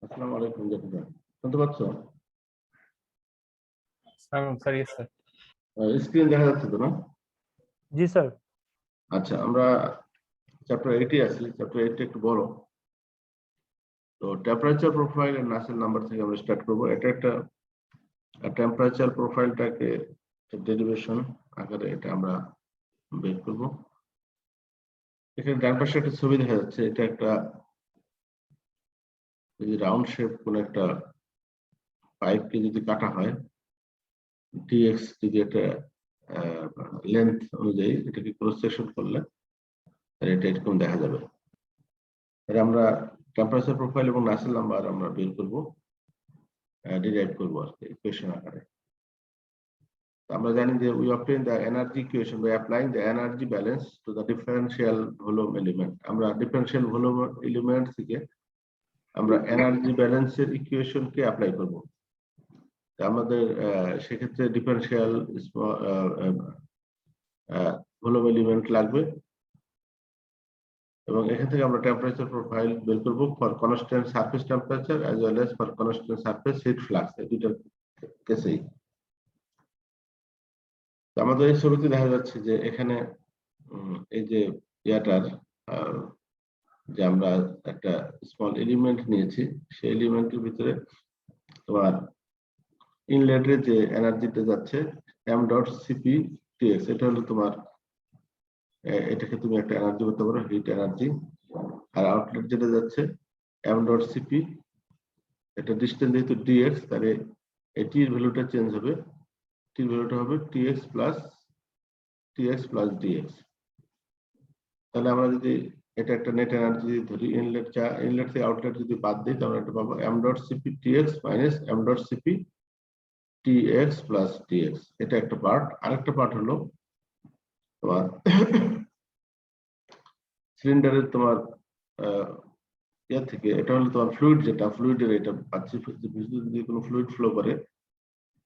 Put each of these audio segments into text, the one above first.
আসসালামু আলাইকুম জাকির, শুনতে পাচ্ছ? Sir yes sir. স্ক্রিন দেখা যাচ্ছে তো না? জি স্যার। আচ্ছা, আমরা চ্যাপ্টার 8 এ আছি। চ্যাপ্টার 8 একটু বড়, তো টেম্পারেচার প্রোফাইল এন্ড নাসেল নাম্বার থেকে আমরা স্টার্ট করব। এটা একটা টেম্পারেচার প্রোফাইলটাকে ডেরিভেশন আকারে এটা আমরা বের করব। এখানে ডান পাশে একটা ছবি দেখা যাচ্ছে। এটা একটা যদি রাউন্ড শেপ কোন একটা পাইপকে যদি কাটা হয়, ডিএক্স যদি এটা লেন্থ অনুযায়ী এটাকে ক্রস সেকশন করলে এটা এরকম দেখা যাবে। আমরা টেম্পারেচার প্রোফাইল এবং নাসেল নাম্বার আমরা বের করব, ডিরাইভ করব আর কি ইকুয়েশন আকারে। আমরা জানি যে we obtain the energy equation by applying the energy balance to the differential volume element. আমরা ডিফারেনশিয়াল ভলিউম এলিমেন্ট থেকে আমরা এনার্জি ব্যালেন্সের ইকুয়েশন কে অ্যাপ্লাই করব। আমাদের সেক্ষেত্রে ডিফারেনশিয়াল ভলিউম এলিমেন্ট লাগবে এবং এখান থেকে আমরা টেম্পারেচার প্রোফাইল বের করব for constant surface temperature as well as for constant surface heat flux. এই দুটো কেসেই আমাদের এই ছবিতে দেখা যাচ্ছে যে এখানে এই যে ইয়াটার যে আমরা একটা স্মল এলিমেন্ট নিয়েছি, সেই এলিমেন্টের ভিতরে তোমার ইনলেটের যে এনার্জিটা যাচ্ছে এম ডট সিপি টিএক্স, এটা হলো তোমার, এটাকে তুমি একটা এনার্জি বলতে পারো, হিট এনার্জি। আর আউটলেট যেটা যাচ্ছে এম ডট সিপি, এটা ডিস্টেন্স যেহেতু ডিএক্স, তাহলে এটির ভ্যালুটা চেঞ্জ হবে, টির ভ্যালুটা হবে টিএক্স প্লাস ডিএক্স। তাহলে আমরা যদি এটা একটা নেট এনার্জি যদি ধরি, ইনলেট থেকে আউটলেট যদি বাদ দিই, তাহলে এটা পাবো m dot cp tx minus m dot cp tx plus dx. এটা একটা পার্ট। আরেকটা পার্ট হলো তোমার সিলিন্ডারের তোমার ইয়া থেকে, এটা হলো তোমার ফ্লুইড, যেটা ফ্লুইডের এটা পাচ্ছি, যদি কোনো ফ্লুইড ফ্লো করে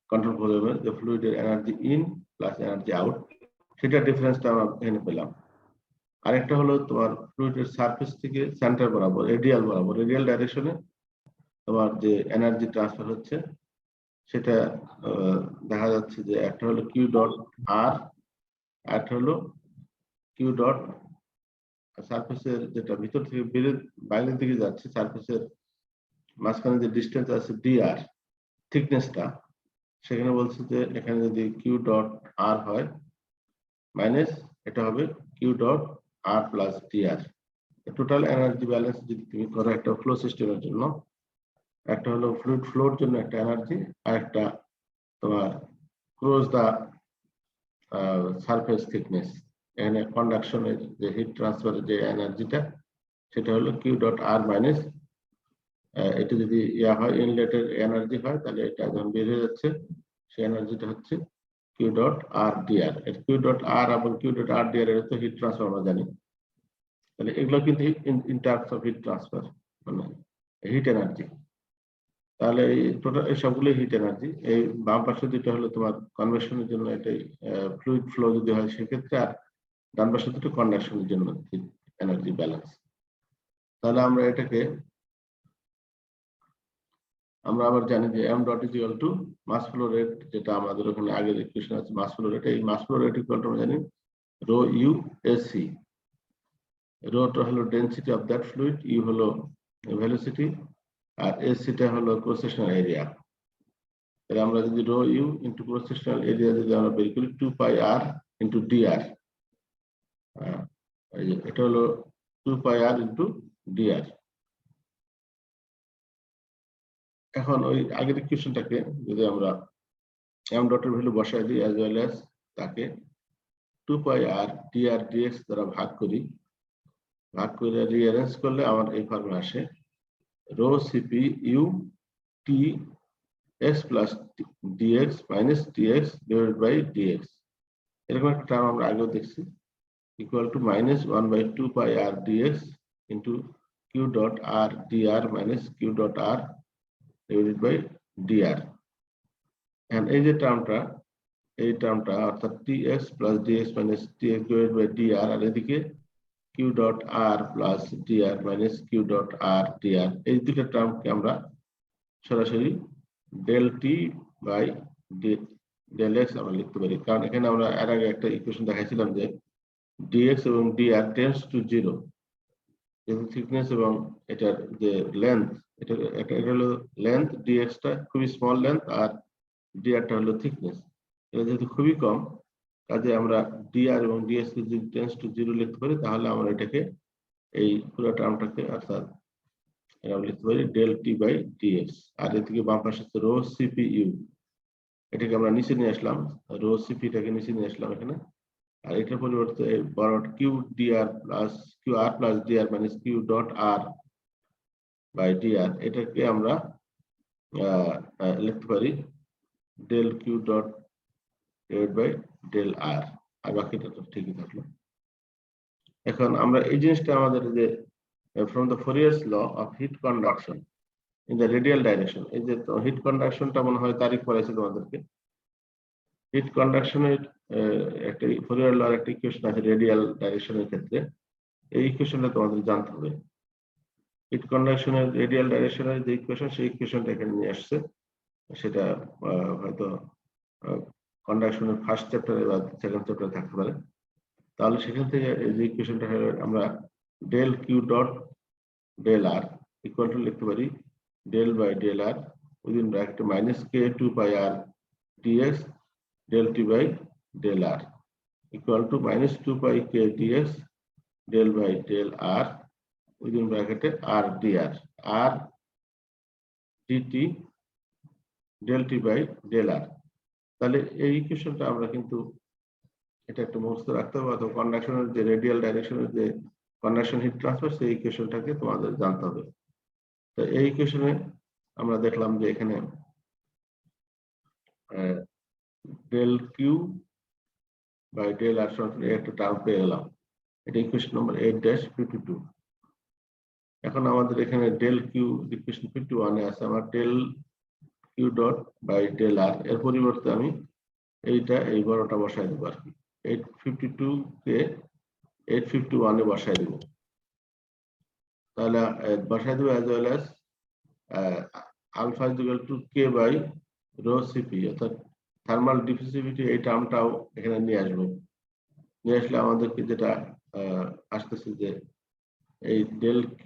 কন্ট্রোল ভলিউমে, যে ফ্লুইডের energy in plus energy out, সেটা ডিফারেন্সটা আমরা এখানে পেলাম। আরেকটা হলো তোমার ফ্লুইডের সারফেস থেকে সেন্টার বরাবর, রেডিয়াল ডাইরেকশনে তোমার যে এনার্জি ট্রান্সফার হচ্ছে, সেটা দেখা যাচ্ছে যে একটা হলো কিউ ডট আর, একটা হলো কিউ ডট সারফেসের যেটা ভিতর থেকে বাইরের দিকে যাচ্ছে, সারফেসের মাঝখানে যে ডিস্টেন্স আছে ডিআর, থিকনেসটা, সেখানে বলছে যে এখানে যদি কিউ ডট আর হয় মাইনাস এটা হবে Q dot R plus DR. Total energy balance যদি তুমি করো একটা ফ্লো সিস্টেমের জন্য, একটা হলো ফ্লুইড ফ্লোর জন্য একটা এনার্জি, আর একটা তোমার ক্রস দা সারফেস থিকনেস, এখানে কন্ডাকশনের যে হিট ট্রান্সফারের যে এনার্জিটা, সেটা হলো কিউ ডট আর মাইনাস, এটা যদি ইয়া হয় ইনলেটের এনার্জি হয়, তাহলে এটা যখন বের হয়ে যাচ্ছে সেই এনার্জিটা হচ্ছে Q dot R DR. Q dot আর এবং কিউ ডট আর ডিআর এর তো হিট ট্রান্সফার আমরা জানি, তাহলে এগুলো কিন্তু in terms of heat transfer, মানে হিট এনার্জি। তাহলে এই টোটাল এই সবগুলো হিট এনার্জি। এই বাম পাশে যেটা হলো তোমার কনভেকশনের জন্য, এটাই ফ্লুইড ফ্লো যদি হয় সেক্ষেত্রে, আর ডান পাশে দুটো কন্ডাকশনের জন্য হিট এনার্জি ব্যালেন্স। তাহলে আমরা এটাকে আমরা আবার জানি যে m dot is equal to mass flow rate, যেটা আমাদের ওখানে আগের ইকুয়েশন আছে মাস ফ্লো রেট। এই mass flow rate equal to আমরা জানি রো ইউ এসি। রোটা হলো density of that fluid, U হলো ভেলোসিটি, আর এসিটা হলো ক্রস সেকশনাল এরিয়া। তাহলে আমরা যদি rho U into cross sectional area যদি আমরা বের করি 2 পাই আর ইন্টু ডিআর, এটা হলো 2 পাই আর ইন্টু ডিআর। এখন ওই আগের ইকুয়েশনটাকে যদি আমরা এম ডটের ভ্যালু বসাই দিই, অ্যাজ ওয়েল অ্যাজ তাকে 2 পাই আর ডিআর ডিএক্স দ্বারা ভাগ করে রিঅ্যারেঞ্জ করলে আমার এই ফর্মুলা আসে rho CP U T X plus DX minus TX divided by DX. এরকম একটা টার্ম আমরা আগেও দেখছি, equal to minus 1/2 pi R DX into Q dot R DR minus Q dot R divided by DR. And এই যে টার্মটা অর্থাৎ TX plus DX minus TX divided by DR, আর এদিকে q dot r plus dr minus q dot r dr এই দুটো টার্মকে আমরা সরাসরি del t by del x আমরা লিখতে পারি, কারণ এখানে আমরা এর আগে একটা ইকুয়েশন দেখাইছিলাম যে dx এবং dr tends to 0, যেহেতু থিকনেস এবং এটার যে লেন্থ, এটা হলো লেন্থ, dx টা খুবই স্মল লেন্থ আর dr টা হলো থিকনেস, এটা যেহেতু খুবই কম, কাজে আমরা dr এবং ds কে যদি টেন্ডস টু 0 লিখতে পারি তাহলে আমরা এটাকে এই পুরো টার্মটাকে অর্থাৎ আমরা লিখতে পারি del t by dx। আর এদিকে বাম পাশে আছে রো cpu, এটাকে আমরা নিচে নিয়ে আসলাম, রো সিপি টাকে নিচে নিয়ে আসলাম এখানে, আর এটার পরিবর্তে বড় q dr plus q r plus dr minus Q dot r by dr এটাকে আমরা লিখতে পারি del q dot divide by del r, আর বাকিটা তো ঠিকই থাকলো। এখন আমরা এই জিনিসটা আমাদের যে from the Fourier's law of heat conduction in the radial direction, এই যে হিট কন্ডাকশনটা মনে হয় তারিখ পড়াইছে তোমাদেরকে, হিট কন্ডাকশনের একটা ফোরিয়ার লর একটা ইকুয়েশন আছে রেডিয়াল ডাইরেকশনের ক্ষেত্রে, এই ইকুয়েশনটা তোমাদের জানতে হবে। হিট কন্ডাকশনের রেডিয়াল ডাইরেকশনের যে ইকুয়েশন, সেই ইকুয়েশনটা এখানে নিয়ে আসছে, সেটা হয়তো কন্ডাকশনের ফার্স্ট চ্যাপ্টারে বা সেকেন্ড চ্যাপ্টারে থাকতে পারে। তাহলে সেখান থেকে এই যে ইকুয়েশনটা আমরা del q dot del r equal to লিখতে পারি del by del r within bracket minus k 2 pi r dx del t by del r equal to minus 2 pi k dx del by del r within bracket r dr r dt del t by del r। তাহলে এই ইকুয়েশনটা আমরা কিন্তু এটা একটু মুখস্থ রাখতে হবে, অথবা কন্ডাকশনের যে রেডিয়াল ডাইরেকশনের যে কন্ডাকশন হিট ট্রান্সফার, সেই ইকুয়েশনটাকে তোমাদের জানতে হবে। তো এই ইকুয়েশনে আমরা দেখলাম যে এখানে del q by del r সরাসরি একটা টার্ম পেয়ে গেলাম, এটা ইকুয়েশন নম্বর 8-52। এখন আমাদের এখানে del q ইকুয়েশন 51 এ আছে, আমার del q dot by del r এর পরিবর্তে আমি এইটা এই বড়টা বসাই দেবো আর কি, 852 কে 851 এ বসাই দেবো। তাহলে বসাই দেবো as well as alpha is equal to k by rho cp, অর্থাৎ থার্মাল ডিফিউসিভিটি এই টার্মটাও এখানে নিয়ে আসবো। নিয়ে আসলে আমাদেরকে যেটা আসতেছে যে এই del q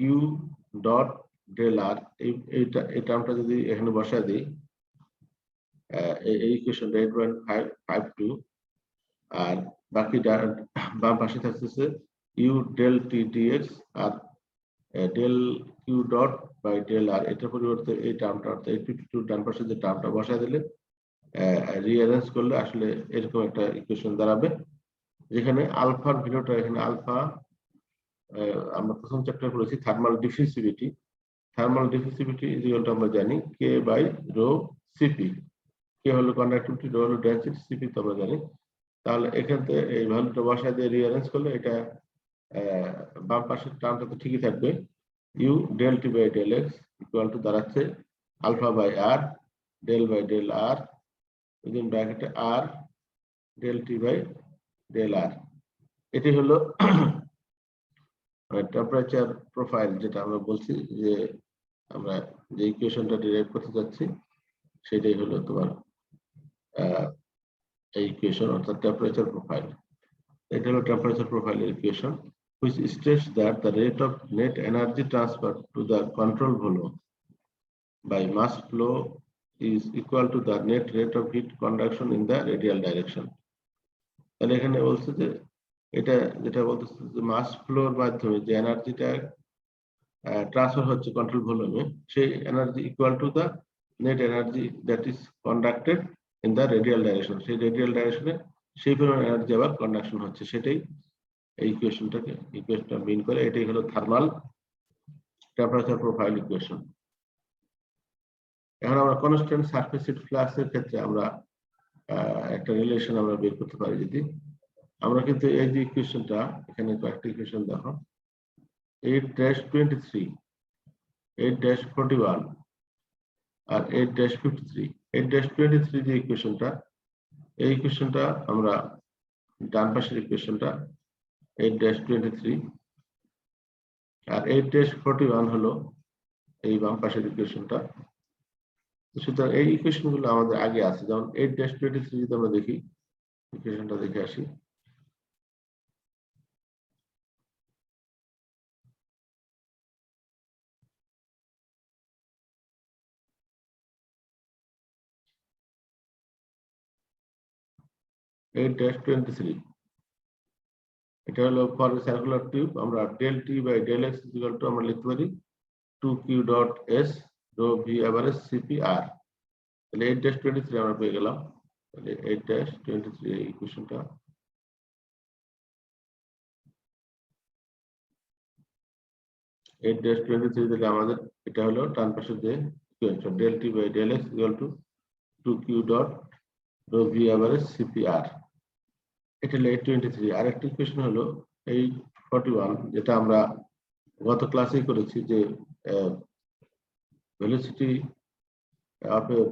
dot del r এই টার্মটা যদি এখানে বসাই দিই, এই ইকুয়েশনটা 8.552, আর বাকি বাম পাশে থাকতেছে u del t dx আর del q dot by del r, এটার পরিবর্তে এই টার্মটা অর্থাৎ 852 ডান পাশে যে টার্মটা বসায় দিলে রিঅ্যারেঞ্জ করলে আসলে এরকম একটা ইকুয়েশন দাঁড়াবে, যেখানে আলফার ভ্যালুটা এখানে আলফা আমরা প্রথম চ্যাপ্টারে পড়েছি thermal diffusivity, thermal diffusivity is equal to আমরা জানি k by rho CP, K হলো কন্ডাক্টিভিটি, রো হলো ডেনসিটি, সিপি তো আমরা জানি। তাহলে এখান থেকে এই ভ্যালুটা বসায় দিয়ে রিঅ্যারেঞ্জ করলে এটা বাম পাশের টার্মটা তো ঠিকই থাকবে, u del t by del x equal to দাঁড়াচ্ছে alpha by r del by del r within bracket r del t by del r। এটি হলো টেম্পারেচার প্রোফাইল, যেটা আমরা বলছি যে আমরা যে ইকুয়েশনটা ডিরাইভ করতে যাচ্ছি সেটাই হলো তোমার এই ইকুয়েশন, অর্থাৎ টেম্পারেচার প্রোফাইল। এটা হলো টেম্পারেচার প্রোফাইলের equation, which states that the rate of net energy transfer to the control volume by mass flow is equal to the net rate of heat conduction in the radial direction। তাহলে এখানে বলছে যে এটা যেটা বলতেছে যে মাস floor মাধ্যমে যে এনার্জিটা ট্রান্সফার হচ্ছে কন্ট্রোল ভলিউমে, সেই energy equal to the net energy that is conducted in the radial direction, সেই রেডিয়াল ডাইরেকশনে সেই পরিমাণ এনার্জি আবার কন্ডাকশন হচ্ছে, সেটাই এই ইকুয়েশনটা মিন করে। এটাই হলো থার্মাল টেম্পারেচার প্রোফাইল ইকুয়েশন। এখন আমরা কনস্ট্যান্ট সারফেস হিট ফ্লাক্সের ক্ষেত্রে আমরা একটা রিলেশন আমরা বের করতে পারি। যদি আমরা কিন্তু এই যে ইকুয়েশনটা এখানে কয়েকটা ইকুয়েশন দেখো, 8-23, 8-41 আর 8-53, 8-23 যে ইকুয়েশনটা, এই ইকুয়েশনটা আমরা ডান পাশের ইকুয়েশনটা 8-23 আর 8-41 হলো এই বাম পাশের ইকুয়েশনটা। সুতরাং এই ইকুয়েশন গুলো আমাদের আগে আছে, যেমন 8-23 যদি আমরা দেখি, ইকুয়েশনটা দেখে আসি। এটা হলো ফর সার্কুলার টিউব, আমরা del t by del x equal to আমরা লিখতে পারি 2q dot s rho v average cpr। তাহলে 8-23 আমরা পেয়ে গেলাম। তাহলে 8-23 এই ইকুয়েশনটা, 8-23 থেকে আমাদের এটা হলো ডান পাশে যে equation del t by del x equal to 2q dot rho v average cpr। এটা হলো 8-23। আর একটা ইকুয়েশন হলো 8-41, যেটা আমরা গত ক্লাসেই করেছি, যে ভেলোসিটি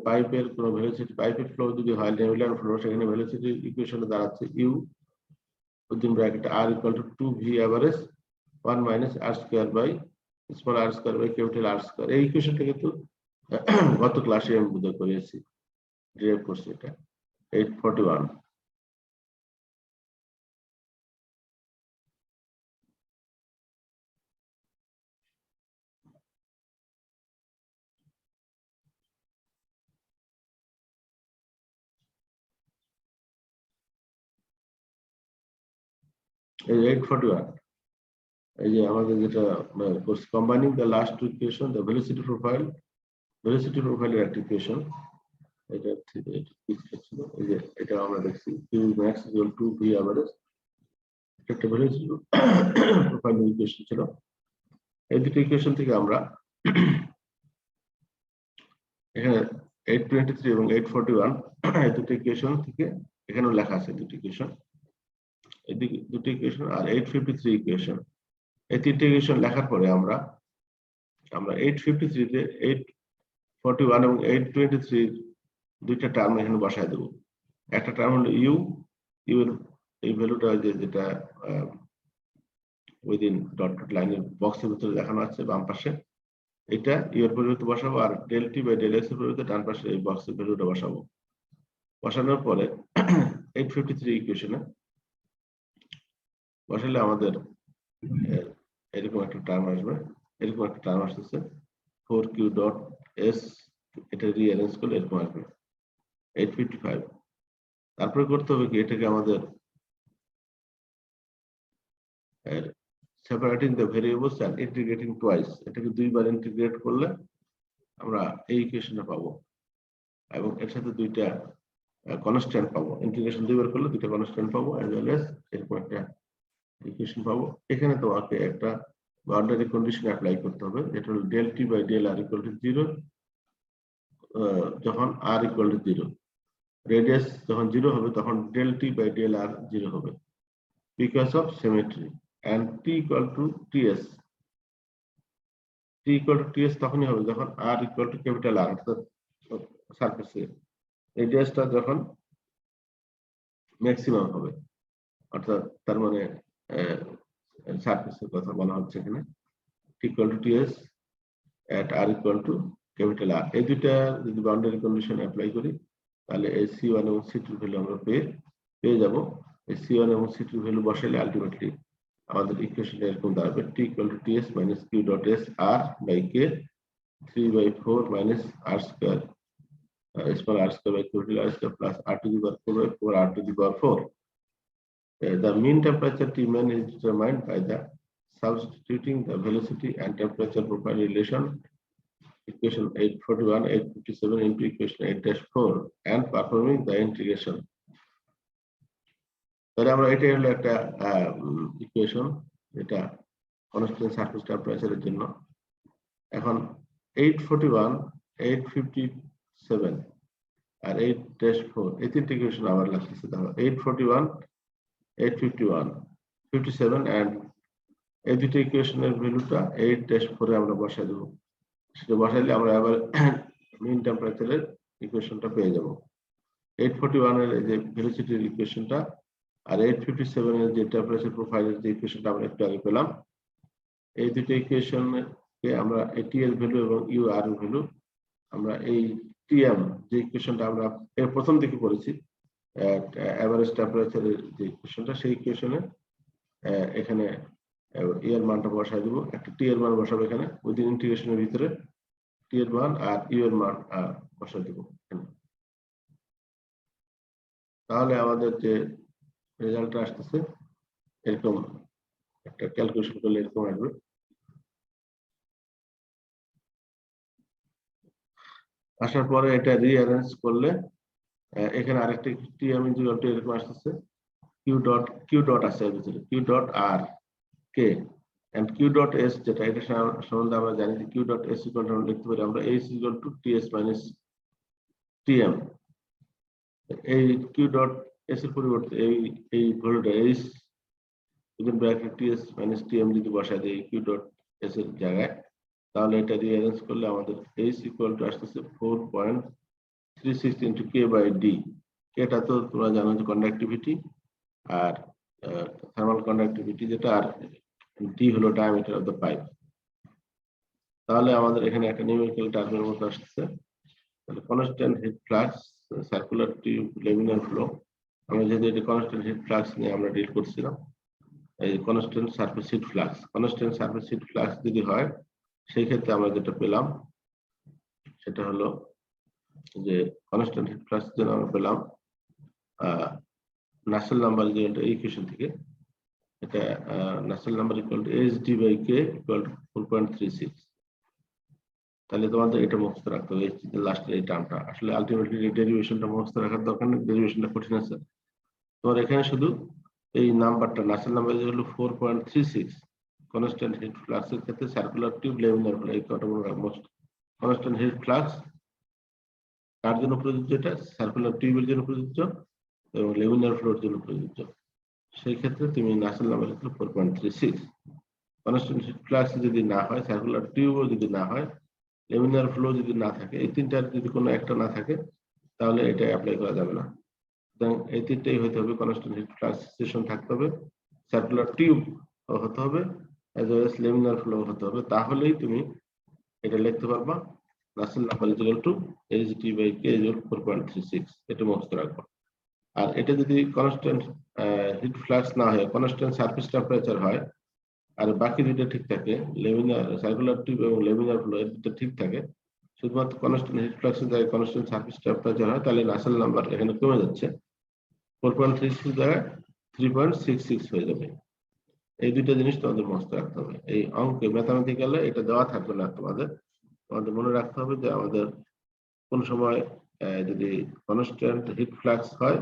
পাইপের কোন ভেলোসিটি, পাইপের ফ্লো যদি হয় লেমিনার ফ্লো, সেখানে ভেলোসিটি ইকুয়েশনে দাঁড়াচ্ছে u within bracket r equal to 2v average 1 minus r square by small r square by capital R square। এই ইকুয়েশনটা কিন্তু গত ক্লাসে আমি বুঝে করেছি, ডিরাইভ করছি এটা 8-41। এই 8-41 এই যে আমাদের যেটা combining the last two equation, the velocity profile এর একটা ইকুয়েশন। এটা ছিল, এই যে এটা আমরা দেখছি q max equal to v average, একটা ভেলোসিটি প্রোফাইল ইকুয়েশন ছিল। এই দুটো ইকুয়েশন থেকে আমরা এখানে 8-23 এবং 8-41 এই দুটো ইকুয়েশন থেকে এখানেও লেখা আছে দুটো ইকুয়েশন, এই দুটো ইকুয়েশন আর 8-53 ইকুয়েশন। এই তিনটে ইকুয়েশন লেখার পরে আমরা 8-53 তে 8-41 এবং 8-23 দুইটা টার্ম এখানে বসায় দেবো। একটা টার্ম হলো u এর এই ভ্যালুটা যেটা উইদিন ডট ডট লাইনের বক্সের ভিতরে দেখানো আছে বাম পাশে, এটা u এর পরিবর্তে বসাবো, আর del t by del x এর পরিবর্তে ডান পাশে এই বক্সের ভ্যালুটা বসাবো। বসানোর পরে 8-53 ইকুয়েশনে বসালে আমাদের এরকম একটা টার্ম আসবে, এরকম একটা টার্ম আসতেছে 4q ডট s, এটা রিঅ্যারেঞ্জ করলে এরকম আসবে 855। তারপরে করতে হবে কি, এটাকে আমাদের separating the variables and integrating twice, এটাকে দুইবার ইন্টিগ্রেট করলে আমরা এই ইকুয়েশনটা পাবো, এবং এর সাথে দুইটা কনস্ট্যান্ট পাবো। ইন্টিগ্রেশন দুইবার করলে দুইটা কনস্ট্যান্ট পাবো, অ্যাজ ওয়েল এজ এরকম একটা ইকুয়েশন পাবো। এখানে তোমাকে একটা বাউন্ডারি কন্ডিশন অ্যাপ্লাই করতে হবে, যেটা হলো del t by del r equal to 0 যখন r equal to 0, রেডিয়াস যখন 0 হবে তখন del t by del r 0 হবে because of symmetry, and t equal to ts, t equal to ts তখনই হবে যখন r equal to capital R, অর্থাৎ সারফেসে রেডিয়াসটা যখন ম্যাক্সিমাম হবে, অর্থাৎ তার মানে সারফেসের কথা বলা হচ্ছে এখানে, t equal to ts at r equal to capital R। এই দুইটা যদি বাউন্ডারি কন্ডিশন অ্যাপ্লাই করি তাহলে এই c1 এবং c2 ভ্যালু আমরা পেয়ে যাব। এই c1 এবং c2 ভ্যালু বসালে আলটিমেটলি আমাদের ইকুয়েশনটা এরকম দাঁড়াবে t equal to ts minus q dot s r by k 3/4 minus r square small r square by capital R square plus r to the power 4 by 4 r to the power 4. The mean temperature Tmin is determined by the substituting the velocity and temperature profile relation equation 8-41, 8-57 into equation 8-4 and performing the integration. তাহলে আমরা এটা হলো একটা equation, এটা constant surface টেম্পারেচারের জন্য। এখন 8-41, 8-57 আর 8-4 এই তিনটে ইকুয়েশন আবার লাগতেছে। দেখো 8-41, 8-51, 57 এন্ড এই দুটো ইকুয়েশনের ভ্যালুটা 8-4 এ আমরা বসাই দেব। সেটা বসাইলে আমরা আবার মিন টেম্পারেচারের ইকুয়েশনটা পেয়ে যাব। 8-41 এর যে ভেলোসিটির ইকুয়েশনটা আর 8-57 এর যে টেম্পারেচার প্রোফাইলের যে ইকুয়েশনটা আমরা একটু আগে পেলাম, এই দুটো ইকুয়েশনকে আমরা টি এর ভ্যালু এবং ইউ আর এর ভ্যালু আমরা এই টিএম যে ইকুয়েশনটা আমরা এর প্রথম দিকে পড়েছি এভারেজ টেম্পারেচারের যে ইকুয়েশনটা, সেই ইকুয়েশনে এখানে ই এর মানটা বসাই দেবো, একটা টি এর মান বসাবো এখানে উইদিন ইন্টিগ্রেশনের ভিতরে, টি এর মান আর ইউ এর মান বসাই দেবো এখানে। তাহলে আমাদের যে রেজাল্টটা আসতেছে এরকম একটা ক্যালকুলেশন করলে এরকম আসবে। আসার পরে এটা রিঅ্যারেঞ্জ করলে এখানে আরেকটা টিএম ইকুয়াল টু এরকম আসতেছে কিউ ডট আছে এর ভিতরে, কিউ ডট আর কে এন্ড কিউ ডট এস, যেটা এটা সম্বন্ধে আমরা জানি যে q dot s equal to আমরা লিখতে পারি আমরা s equal to ts minus tm. এই কিউ ডট এস এর পরিবর্তে এই ভ্যালুটা s within bracket ts minus tm যদি বসায় দেই কিউ ডট এস এর জায়গায়, তাহলে এটা রিঅ্যারেঞ্জ করলে আমাদের এস ইকুয়াল টু আসতেছে 4.36 ইনটু কে বাই ডি। এটা তো তোমরা জানো যে কন্ডাক্টিভিটি, আর থার্মাল কন্ডাক্টিভিটি যেটা, আর ডি হলো ডায়ামিটার অফ দ্য পাইপ। তাহলে আমাদের এখানে একটা নিউমেরিক্যাল টার্মের মতো আসছে, তাহলে constant heat flux circular tube laminar flow. আমরা যেহেতু এটা কনস্ট্যান্ট হিট ফ্লাক্স নিয়ে আমরা ডিল করছিলাম, এই constant surface heat flux, constant surface heat flux যদি হয় সেই ক্ষেত্রে আমরা যেটা পেলাম সেটা হলো যে কনস্ট্যান্ট হিট ফ্লাক্স জন্য আমরা পেলাম নাসেল নাম্বার ইকুয়াল টু এই ইকুয়েশন থেকে, এটা Nusselt number equal to H D by K equal to 4.36। তাহলে তোমাদের এটা মুখস্থ রাখতে হবে, এইচ ডি লাস্টের এই টার্মটা। আসলে আলটিমেটলি এই ডেরিভেশনটা মুখস্থ রাখার দরকার নেই, ডেরিভেশনটা কঠিন আছে। তোমার এখানে শুধু এই নাম্বারটা নাসেল নাম্বার হলো 4.36 কনস্ট্যান্ট হিট ফ্লাক্স এর ক্ষেত্রে সার্কুলার টিউব লেমিনার ফ্লো, এই কটা মনে রাখবো। কনস্ট্যান্ট হিট ফ্লাক্স কার জন্য প্রযোজ্য? এটা সার্কুলার টিউবের জন্য প্রযোজ্য এবং লেমিনার ফ্লোর জন্য প্রযোজ্য। সেই ক্ষেত্রে তুমি নাসেল নাম্বার লিখলে 4.36। কনস্ট্যান্ট হিট ফ্লাক্স যদি না হয়, সার্কুলার টিউবও যদি না হয়, লেমিনার ফ্লো যদি না থাকে, এই তিনটার যদি কোনো একটা না থাকে তাহলে এটা অ্যাপ্লাই করা যাবে না। সুতরাং এই তিনটাই হতে হবে, কনস্ট্যান্ট হিট ফ্লাক্স সিচুয়েশন থাকতে হবে, সার্কুলার টিউব হতে হবে, as well as laminar flow হতে হবে। তাহলেই তুমি এটা লিখতে পারবা Nusselt number equal to H D by K equal 4.36। এটা মুখস্থ রাখবা। আর এটা যদি কনস্ট্যান্ট হিট ফ্লাক্স না হয়, কনস্ট্যান্ট সারফেস টেম্পারেচার হয়, আর বাকি দুটো ঠিক থাকে, লেমিনার সার্কুলার টিউব এবং লেমিনার ফ্লো এর দুটো ঠিক থাকে, শুধুমাত্র কনস্ট্যান্ট হিট ফ্লাক্সের জায়গায় কনস্ট্যান্ট সারফেস টেম্পারেচার হয়, তাহলে নাসেল নাম্বার এখানে কমে যাচ্ছে, 4.36 জায়গায় 3.66 হয়ে যাবে। এই দুইটা জিনিস তোমাদের মুখস্থ রাখতে হবে। এই অঙ্কে ম্যাথমেটিক্যালে এটা দেওয়া থাকবে না, তোমাদের মনে রাখতে হবে যে আমাদের কোন সময় যদি কনস্ট্যান্ট হিট ফ্লাক্স হয়,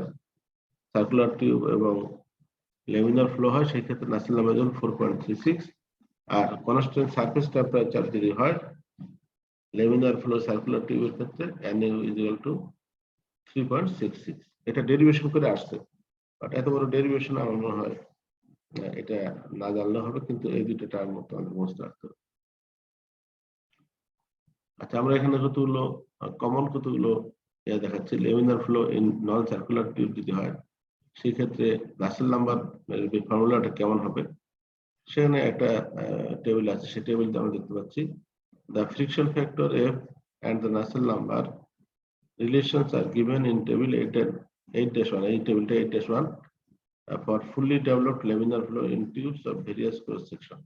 সার্কুলার টিউব এবং লেমিনার ফ্লো হয়, সেই ক্ষেত্রে নাসেল নাম্বার 4.36, আর কনস্ট্যান্ট সারফেস টেম্পারেচার যদি হয় লেমিনার ফ্লো সার্কুলার টিউবের ক্ষেত্রে NA ইকুয়াল টু 3.66। এটা ডেরিভেশন করে আসছে, বাট এত বড় ডেরিভেশন আমার মনে হয় এটা না জানলে হবে, কিন্তু এই দুটো টার্ম মতো আমাদের মুখস্থ রাখতে হবে। আচ্ছা, আমরা এখানে কতগুলো কমন কতগুলো দেখাচ্ছি। Laminar flow in non circular tube যদি হয়, সেই ক্ষেত্রে নাসেল নাম্বার ফর্মুলাটা কেমন হবে, সেখানে একটা টেবিল আছে, সেই টেবিলটা আমরা দেখতে পাচ্ছি। The friction factor F and the Nusselt number relations are given in table 8-1. এই টেবিলটা 8-1 for fully developed laminar flow in tubes of various cross section.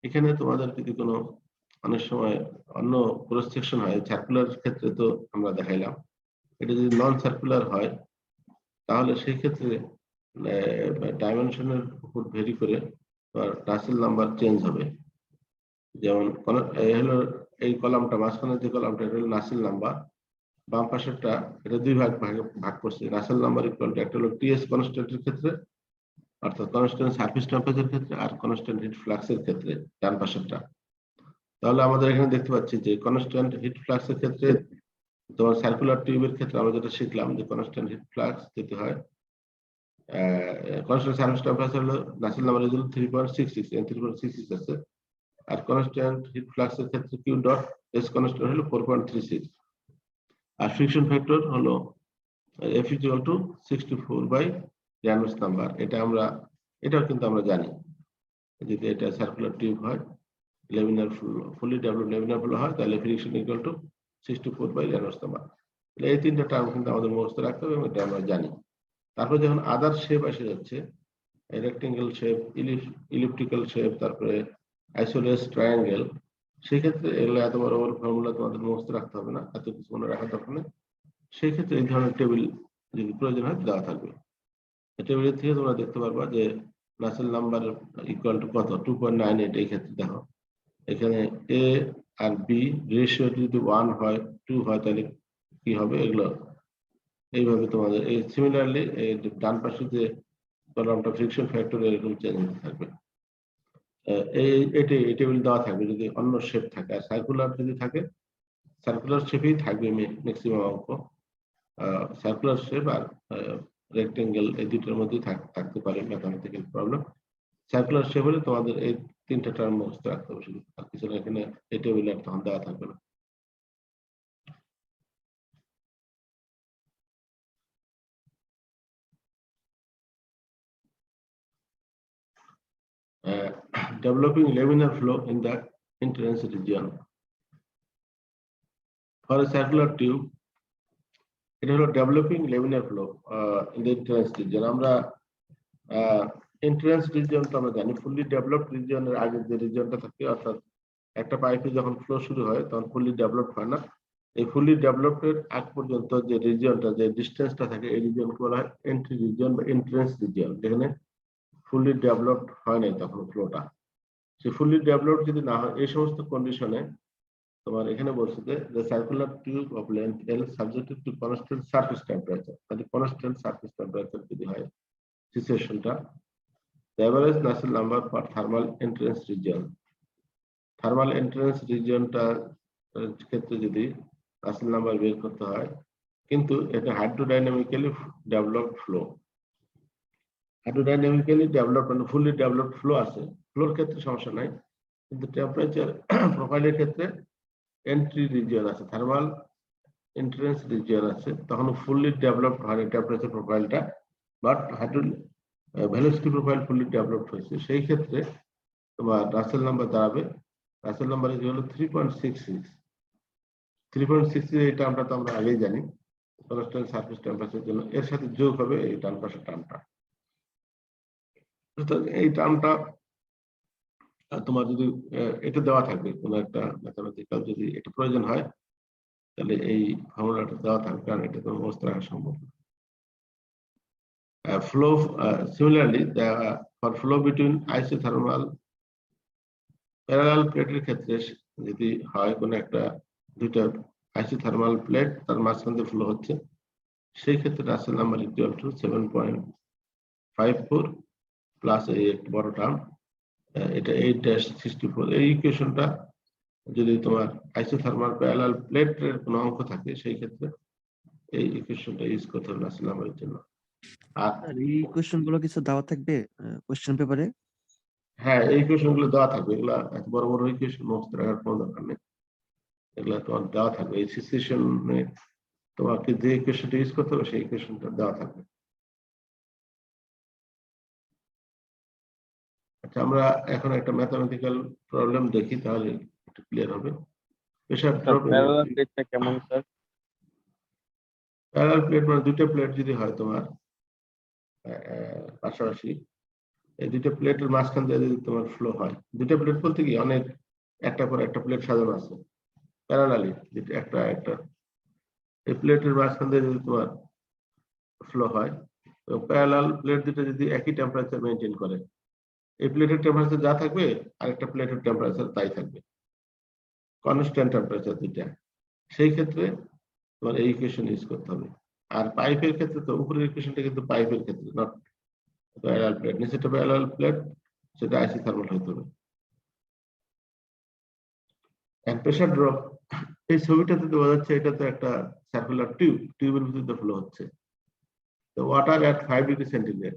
এখানে তোমাদের যদি কোনো অনেক সময় অন্য ক্রস সেকশন হয়, সার্কুলার ক্ষেত্রে তো আমরা দেখাইলাম, এটা যদি নন সার্কুলার হয় তাহলে সেই ক্ষেত্রে ডাইমেনশনের উপর ভেরি করে নাসেল নাম্বার চেঞ্জ হবে। যেমন হলো এই কলামটা, মাঝখানে যে কলামটা, এটা হলো নাসেল নাম্বার, বাম পাশেরটা এটা দুই ভাগ করছে। নাসেল নাম্বার ইকুয়াল টু একটা হলো টিএস কনস্ট্যান্টের ক্ষেত্রে, অর্থাৎ কনস্ট্যান্ট সারফেস টেম্পারেচার ক্ষেত্রে, আর কনস্ট্যান্ট হিট ফ্লাক্সের ক্ষেত্রে ডান পাশেরটা। তাহলে আমাদের এখানে দেখতে পাচ্ছি যে কনস্ট্যান্ট হিট ফ্লাক্সের ক্ষেত্রে, তোমার সার্কুলার টিউবের ক্ষেত্রে আমরা যেটা শিখলাম যে কনস্ট্যান্ট হিট ফ্লাক্স যেতে হয়, কনস্ট্যান্ট সারফেস টেম্পারেচার হলো নাসেল নাম্বার হলো 3.66, 3.66 আছে, আর কনস্ট্যান্ট হিট ফ্লাক্সের ক্ষেত্রে কিউ ডট এস কনস্ট্যান্ট হলো 4.36, আর ফ্রিকশন ফ্যাক্টর হলো F equal to 64 by Reynolds number. এটাও কিন্তু আমরা জানি। যদি এটা সার্কুলার টিউব হয়, laminar flow, fully developed laminar flow হয়, তাহলে friction equal to 64 by Reynolds number. এই তিনটা টার্ম কিন্তু আমাদের মুখস্থ রাখতে হবে এবং এটা আমরা জানি। তারপর যখন আদার শেপ এসে যাচ্ছে, রেক্টেঙ্গেল শেপ, ইলিপ্টিক্যাল শেপ, তারপরে আইসোলেস ট্রায়াঙ্গেল, সেক্ষেত্রে এগুলো এত বড় বড় ফর্মুলা তোমাদের মুখস্থ রাখতে হবে না, এত কিছু মনে রাখার দরকার নেই। সেই ক্ষেত্রে এই ধরনের টেবিল যদি প্রয়োজন হয় দেওয়া থাকবে। টেবিলের থেকে তোমরা দেখতে পারবা যে নাসেল নাম্বার ইকুয়াল টু কত, 2.98। এই ক্ষেত্রে দেখো এখানে এ আর বি রেশিও যদি 1 হয় 2 হয় তাহলে কি হবে, এগুলো এইভাবে তোমাদের এই সিমিলারলি এই ডান পাশে যে কলামটা ফ্রিকশন ফ্যাক্টর এরকম চেঞ্জ হতে থাকবে। এই টেবিল দেওয়া থাকবে যদি অন্য শেপ থাকে, আর সার্কুলার যদি থাকে সার্কুলার শেপেই থাকবে ম্যাক্সিমাম অঙ্ক। সার্কুলার শেপ আর রেক্টেঙ্গেল এই দুটোর মধ্যেই থাকতে পারে ম্যাথমেটিক্যাল প্রবলেম। সার্কুলার শেপ হলে তোমাদের এই তিনটা টার্ম মুখস্থ রাখতে হবে শুধু, আর কিছু না। এখানে এই টেবিলে আর তখন দেওয়া থাকবে না। Developing laminar flow in the entrance region for a circular tube. এটা হলো developing laminar flow in the entrance region. আমরা এন্ট্রান্স রিজিয়ন তো আমরা জানি, ফুললি ডেভেলপড রিজিয়নের আগে যে রিজিয়নটা থাকে, অর্থাৎ একটা পাইপে যখন ফ্লো শুরু হয় তখন ফুললি ডেভেলপড হয় না। এই ফুললি ডেভেলপডের আগ পর্যন্ত যে রিজিয়নটা, যে ডিস্টেন্সটা থাকে, এই রিজিয়নকে বলা হয় এন্ট্রি রিজিয়ন বা এন্ট্রান্স রিজিয়ন, যেখানে ফুললি ডেভেলপড হয় নাই তখন ফ্লোটা। সে ফুললি ডেভেলপড যদি না হয়, এই সমস্ত কন্ডিশনে তোমার এখানে বলছে যে circular tube of length L subjected to constant surface temperature, মানে কনস্ট্যান্ট সারফেস টেম্পারেচার যদি হয় সিচুয়েশনটা, the average Nusselt number for thermal entrance region, thermal entrance রিজিয়নটা ক্ষেত্রে যদি Nusselt নাম্বার বের করতে হয়, কিন্তু এটা hydrodynamically developed flow, hydrodynamically developed মানে ফুললি ডেভেলপড ফ্লো আছে, ফ্লোর ক্ষেত্রে সমস্যা নাই, কিন্তু টেম্পারেচার প্রোফাইলের ক্ষেত্রে এন্ট্রি রিজিয়ন আছে, থার্মাল এন্ট্রান্স রিজিয়ন আছে, তখন ফুললি ডেভেলপড হয় টেম্পারেচার প্রোফাইলটা, but hydro velocity profile fully developed হয়েছে। সেই ক্ষেত্রে তোমার রাসেল নাম্বার দাঁড়াবে, রাসেল নাম্বার হলো 3.66। 3.66 এই টার্মটা তো আমরা আগেই জানি, কনস্ট্যান্ট সারফেস টেম্পারেচারের জন্য এর সাথে যোগ হবে এই ডান পাশের টার্মটা। এই টার্মটা তোমার যদি এটা দেওয়া থাকবে কোন একটা ম্যাথমেটিক্যাল, যদি এটা প্রয়োজন হয় তাহলে এই ফর্মুলাটা দেওয়া থাকবে, কারণ এটা তো মুখস্থ রাখা সম্ভব না। Flow similarly for flow between isothermal parallel প্লেটের ক্ষেত্রে যদি হয় কোন একটা দুইটা আইসোথার্মাল প্লেট, তার মাঝখান দিয়ে ফ্লো হচ্ছে, সেই ক্ষেত্রে Nusselt number equal to 7.54 plus এই একটা বড় টার্ম, এটা 8-64। এই ইকুয়েশনটা যদি তোমার আইসোথার্মাল প্যারালাল প্লেটের কোনো অঙ্ক থাকে, সেই ক্ষেত্রে এই ইকুয়েশনটা ইউজ করতে হবে রাসেল নাম্বারের জন্য। আর এই কোশ্চেন গুলো কিছু দেওয়া থাকবে কোশ্চেন পেপারে? হ্যাঁ, এই ইকুয়েশন গুলো দেওয়া থাকবে, এগুলা এত বড় বড় ইকুয়েশন মুখস্থ রাখার কোনো দরকার নেই, এগুলা তোমার দেওয়া থাকবে। এই সিচুয়েশনে তোমাকে যে ইকুয়েশনটা ইউজ করতে হবে সেই ইকুয়েশনটা দেওয়া থাকবে। আচ্ছা, আমরা এখন একটা ম্যাথমেটিক্যাল প্রবলেম দেখি, তাহলে একটু ক্লিয়ার হবে। প্রেসার ড্রপ প্যারালাল প্লেটটা কেমন স্যার? প্যারালাল প্লেট মানে দুটো প্লেট যদি হয় তোমার পাশাপাশি, এই দুটো প্লেটের মাঝখান দিয়ে যদি তোমার ফ্লো হয়, দুটো প্লেট বলতে কি অনেক একটা পর একটা প্লেট সাজানো আছে প্যারালালি, একটা একটা, এই প্লেটের মাঝখান দিয়ে যদি তোমার ফ্লো হয়, প্যারালাল প্লেট দুটো যদি একই টেম্পারেচার মেনটেন করে, এই প্লেটের টেম্পারেচার যা থাকবে আরেকটা প্লেটের টেম্পারেচার তাই থাকবে, কনস্ট্যান্ট টেম্পারেচার দুইটা। সেই ক্ষেত্রে তোমার এই ইকুয়েশন ইউজ করতে হবে। আর পাইপের ক্ষেত্রে তো উপরের ইকুয়েশনটা কিন্তু পাইপের ক্ষেত্রে, নট প্যারালাল প্লেট, নিচেটা প্যারালাল প্লেট, সেটা আইসোথার্মাল হতে হবে। এন্ড প্রেসার ড্রপ, এই ছবিটাতে দেখা যাচ্ছে এটা তো একটা সার্কুলার টিউব, টিউবের ভিতরে ফ্লো হচ্ছে। তো ওয়াটার এট 5 ডিগ্রি সেন্টিগ্রেড,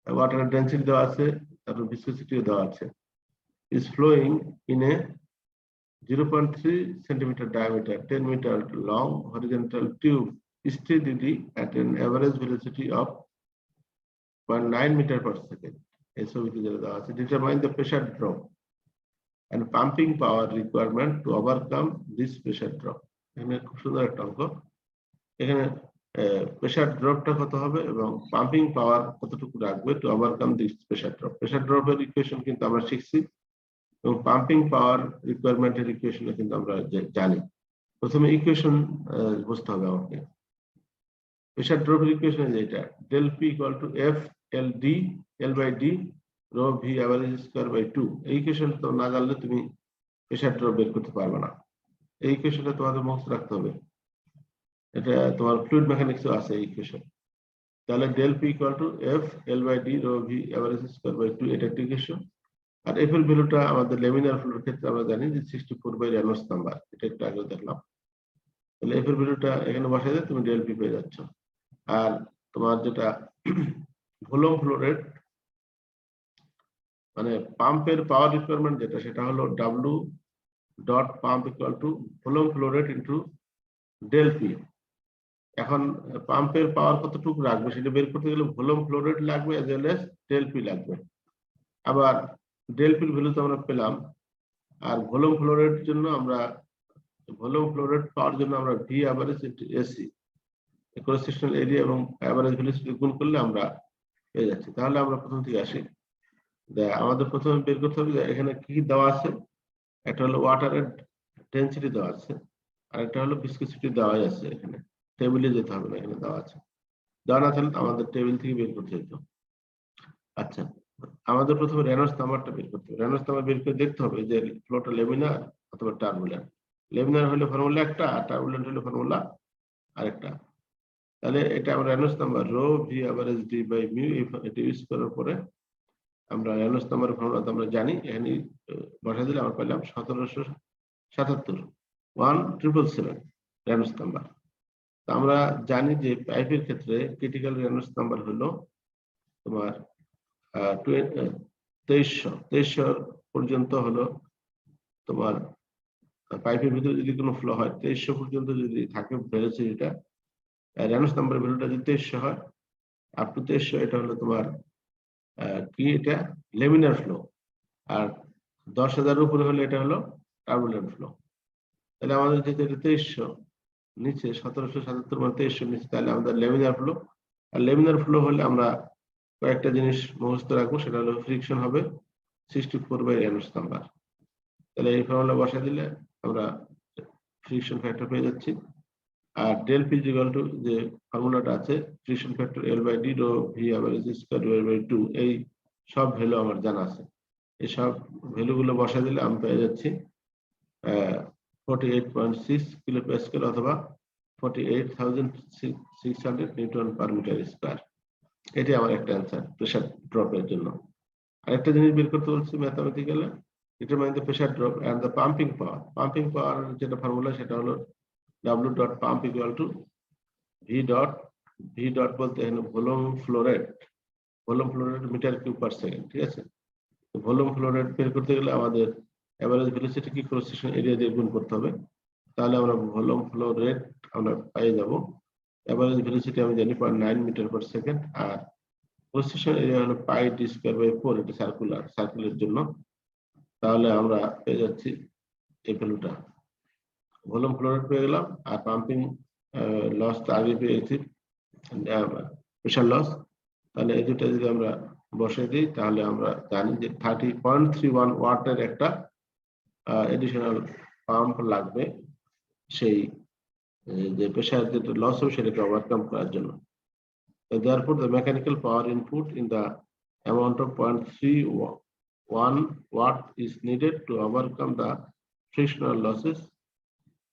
ওয়াটারের ডেনসিটি দেওয়া আছে, তারপর ভিসকোসিটিও দেওয়া আছে, is flowing in a 0.3 centimeter diameter 10 meter long horizontal tube steadily at an average velocity of 0.9 meter per second. এই ছবিতে যেটা দেওয়া আছে, determine the pressure drop and pumping power requirement to overcome this pressure drop. এখানে খুব সুন্দর একটা অঙ্ক। এখানে প্রেসার ড্রপটা কত হবে এবং পাম্পিং পাওয়ার কতটুকু রাখবে to overcome this pressure drop. Pressure ড্রপের ইকুয়েশন কিন্তু আমরা শিখছি এবং পাম্পিং পাওয়ার রিকোয়ারমেন্টের ইকুয়েশন কিন্তু আমরা জানি। প্রথমে ইকুয়েশন বুঝতে হবে আমাকে। প্রেসার ড্রপের ইকুয়েশন যেটা del p equal to f l d l by d rho v average square by 2। এই ইকুয়েশন তো না জানলে তুমি প্রেসার ড্রপ বের করতে পারবে না। এই ইকুয়েশনটা তোমাদের মুখস্থ রাখতে হবে। এটা তোমার ফ্লুইড মেকানিক্সে আছে এই ইকুয়েশন। তাহলে del p equal to f l by d rho v average square by 2, এটা একটা ইকুয়েশন। আর এফ এর ভ্যালুটা আমাদের লেমিনার ফ্লোর ক্ষেত্রে আমরা জানি যে 64 বাই রেনল্ডস নাম্বার, এটা একটু আগে দেখলাম। তাহলে এফ এর ভ্যালুটা এখানে বসাই দিয়ে তুমি ডেল পি পেয়ে যাচ্ছ। আর তোমার যেটা ভলিউম ফ্লো রেট মানে পাম্পের পাওয়ার রিকোয়ারমেন্ট যেটা, সেটা হলো ডাব্লিউ dot pump equal to volume flow rate into del p. এখন পাম্পের পাওয়ার কতটুকু রাখবে সেটা বের করতে গেলে ভলিউম ফ্লো রেট লাগবে as well as del p লাগবে। আবার ডেল পির ভ্যালু তো আমরা পেলাম, আর ভলিউম ফ্লো রেটের জন্য আমরা ভলিউম ফ্লো রেট পাওয়ার জন্য আমরা V average into AC cross sectional area এবং অ্যাভারেজ ভেলোসিটি গুণ করলে আমরা পেয়ে যাচ্ছি। তাহলে আমরা প্রথম থেকে আসি। আমাদের প্রথমে বের করতে হবে যে এখানে কি দেওয়া আছে। একটা হলো ওয়াটারের ডেনসিটি দেওয়া আছে, আর একটা হলো ভিসকোসিটি দেওয়াই আছে। এখানে টেবিলে যেতে হবে না, এখানে দেওয়া আছে। দেওয়া না থাকলে আমাদের টেবিল থেকে বের করতে হতো। আচ্ছা, আমাদের প্রথমে রেনল্ডস নাম্বারটা বের করতে হবে। রেনল্ডস নাম্বার বের করে দেখতে হবে যে ফ্লোটা লেমিনার অথবা টার্বুলেন্ট। লেমিনার হলে ফর্মুলা একটা, আর টার্বুলেন্ট হলে ফর্মুলা আরেকটা। তাহলে এটা আমরা Reynolds number rho v average d by mu এটা ইউজ করার পরে আমরা রেনল্ডস নাম্বার ফর্মুলা আমরা জানি। এখানে বসা দিলে আমরা পেলাম 1777 1777 রেনল্ডস নাম্বার। তো আমরা জানি যে পাইপের ক্ষেত্রে ক্রিটিক্যাল রেনল্ডস নাম্বার হলো তোমার 2300 পর্যন্ত হলো তোমার পাইপের ভিতরে যদি কোনো ফ্লো হয় 2300 পর্যন্ত যদি থাকে ভেলোসিটিটা, রেনল্ডস নাম্বার ভ্যালুটা যদি 2300 হয় আপ টু 2300, এটা হলো তোমার কি এটা লেমিনার ফ্লো। আর 10,000 উপরে হলে এটা হলো টার্বুলেন্ট ফ্লো। তাহলে আমাদের যেহেতু এটা 2300 নিচে 1777 মানে 2300 নিচে, তাহলে আমাদের লেমিনার ফ্লো। আর লেমিনার ফ্লো হলে আমরা কয়েকটা জিনিস মুখস্থ রাখবো, সেটা হলো ফ্রিকশন হবে 64 বাই রেনল্ডস নাম্বার। তাহলে এই ফর্মুলা বসা দিলে আমরা ফ্রিকশন ফ্যাক্টর পেয়ে যাচ্ছি। আর ডেল পি ইকুয়াল টু যে ফর্মুলাটা আছে friction factor l by d rho v average square divide by 2, এই সব ভ্যালু আমার জানা আছে। এই সব ভ্যালুগুলো বসা দিলে আমি পেয়ে যাচ্ছি 48.6 কিলো প্যাসকেল অথবা 48,600 নিউটন পার মিটার স্কয়ার। এটি আমার একটা অ্যান্সার প্রেসার ড্রপের জন্য। আরেকটা জিনিস বের করতে বলছি mathematically, determine the pressure drop and the pumping power. Pumping power যেটা ফর্মুলা সেটা হলো W dot pump equal to V dot বলতে এখানে volume flow rate metre cube per second. ঠিক আছে, ভলিউম ফ্লো রেট বের করতে গেলে আমাদের অ্যাভারেজ ভেলোসিটি কি ক্রস সেকশন এরিয়া দিয়ে গুণ করতে হবে। তাহলে আমরা ভলিউম ফ্লো রেট আমরা পেয়ে যাব। অ্যাভারেজ ভেলোসিটি আমি জানি 0.9 মিটার পার সেকেন্ড, আর ক্রস সেকশন এরিয়া হলো পাই ডি স্কয়ার বাই 4, এটা সার্কুলার জন্য। তাহলে আমরা পেয়ে যাচ্ছি এই ভ্যালুটা, ভলিউম ফ্লো রেট পেয়ে গেলাম। আর পাম্পিং লসটা আগে পেয়েছি প্রেসার লস। তাহলে এই দুটো যদি আমরা বসে দিই তাহলে আমরা জানি যে 30.31 ওয়াটের একটা এডিশনাল পাম্প লাগবে সেই যে প্রেসার যেটা লস হবে সেটাকে ওভারকাম করার জন্য। Therefore, the mechanical power input in the amount of 0.31 watt is needed to overcome the frictional losses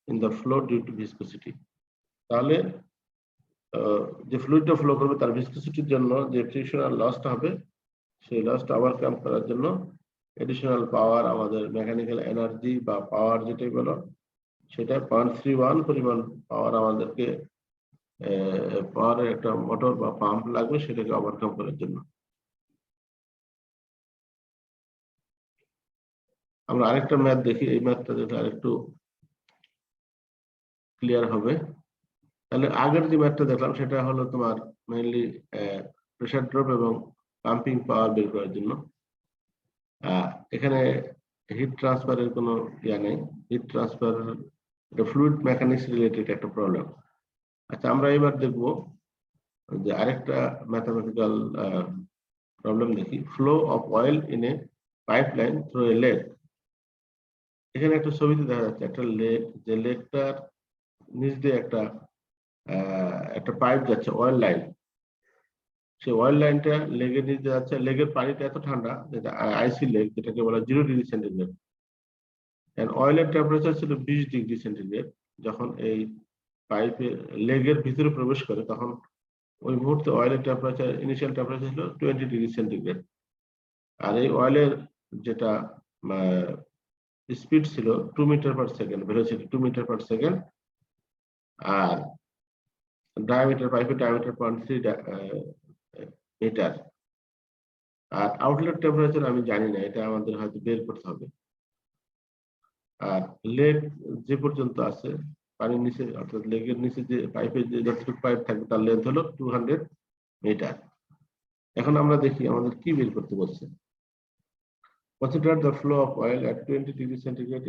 in the flow due to viscosity. তাহলে যে ফ্লুইডটা ফ্লো করবে তার ভিসকোসিটির জন্য যে ফ্রিকশনাল লসটা হবে সেই লসটা ওভারকাম করার জন্য এডিশনাল পাওয়ার, আমাদের মেকানিক্যাল এনার্জি বা পাওয়ার যেটাই বলো সেটা 0.31 পরিমাণ পাওয়ার আমাদেরকে পাওয়ারের একটা মোটর বা পাম্প লাগবে সেটাকে ওভারকাম করার জন্য। আমরা আরেকটা ম্যাথ দেখি, এই ম্যাথটা দেখে আরেকটু ক্লিয়ার হবে। তাহলে আগের যে ম্যাথটা দেখলাম সেটা হলো তোমার মেইনলি প্রেসার ড্রপ এবং পাম্পিং পাওয়ার বের করার জন্য। এখানে হিট ট্রান্সফারের কোনো ইয়া নেই। হিট ট্রান্সফার এটা ফ্লুইড মেকানিক্স রিলেটেড একটা প্রবলেম। আচ্ছা, আমরা এবার দেখব যে আরেকটা ম্যাথমেটিক্যাল প্রবলেম দেখি। Flow of oil in a pipeline through a lake. এখানে একটা ছবিতে দেখা যাচ্ছে একটা লেক, যে লেকটার নিচ দিয়ে একটা পাইপ যাচ্ছে, অয়েল লাইন। সেই অয়েল লাইনটা লেগের নিচে যাচ্ছে। লেগের পানিটা এত ঠান্ডা, যেটা আইসি লেক, যেটাকে বলা 0°C। অয়েলের টেম্পারেচার ছিল 20°C। যখন এই পাইপে লেগের ভিতরে প্রবেশ করে তখন ওই মুহূর্তে অয়েলের টেম্পারেচার, ইনিশিয়াল টেম্পারেচার ছিল 20°C। আর এই অয়েলের যেটা স্পিড ছিল 2 metre per second, velocity 2 metre per second. আর ডায়ামিটার, পাইপের ডায়ামিটার 0.3 মিটার। আর আউটলেট টেম্পারেচার আমি জানি না, এটা আমাদের হয়তো বের করতে হবে। আর লেগ যে পর্যন্ত আছে পানির নিচে, অর্থাৎ লেগের নিচে যে পাইপের যে যতটুকু পাইপ থাকবে তার লেন্থ হলো 200 মিটার। এখন আমরা দেখি আমাদের কি বের করতে বলছে। Consider the flow of oil at 20°C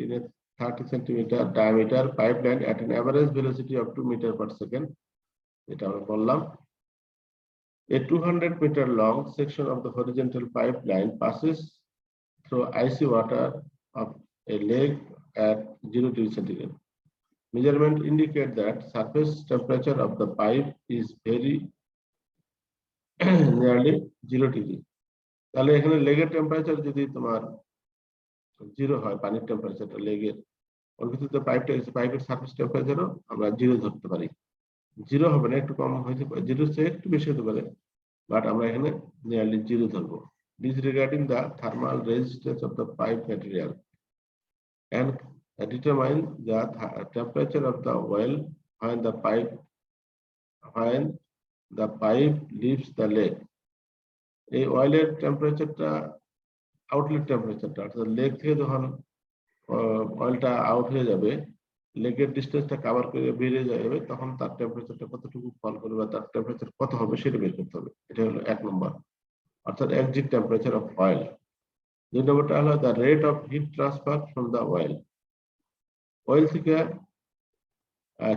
in a 30 centimeter diameter pipeline at an average velocity of 2 meter per second. এটা আমরা বললাম। A 200 meter long section of the horizontal pipeline passes through icy water of a lake at 0°C. Measurement indicate that surface temperature of the pipe is very nearly 0°. তাহলে এখানে লেগের temperature যদি তোমার 0 হয়, পানির টেম্পারেচারটা লেগের ওর ভিতরে পাইপটা আছে, পাইপের সারফেস টেম্পারেচারও আমরা 0 ধরতে পারি। 0 হবে না, একটু কম হইতে পারে, 0 চেয়ে একটু বেশি হতে পারে, বাট আমরা এখানে নিয়ারলি 0 ধরবো। Disregarding the thermal resistance of the pipe material and determine the temperature of the oil when the pipe leaves the lake. এই অয়েলের টেম্পারেচারটা আউটলেট টেম্পারেচারটা, অর্থাৎ লেক থেকে যখন অয়েলটা আউট হয়ে যাবে, লেকের ডিস্টেন্সটা কভার করে বেরিয়ে যাবে, তখন তার টেম্পারেচারটা কতটুকু ফল করবে বা তার টেম্পারেচার কত হবে সেটা বের করতে হবে। এটা হলো 1 নম্বর, অর্থাৎ এক্সিট টেম্পারেচার অফ অয়েল। 2 নম্বরটা হলো the rate of heat transfer from the oil. Oil থেকে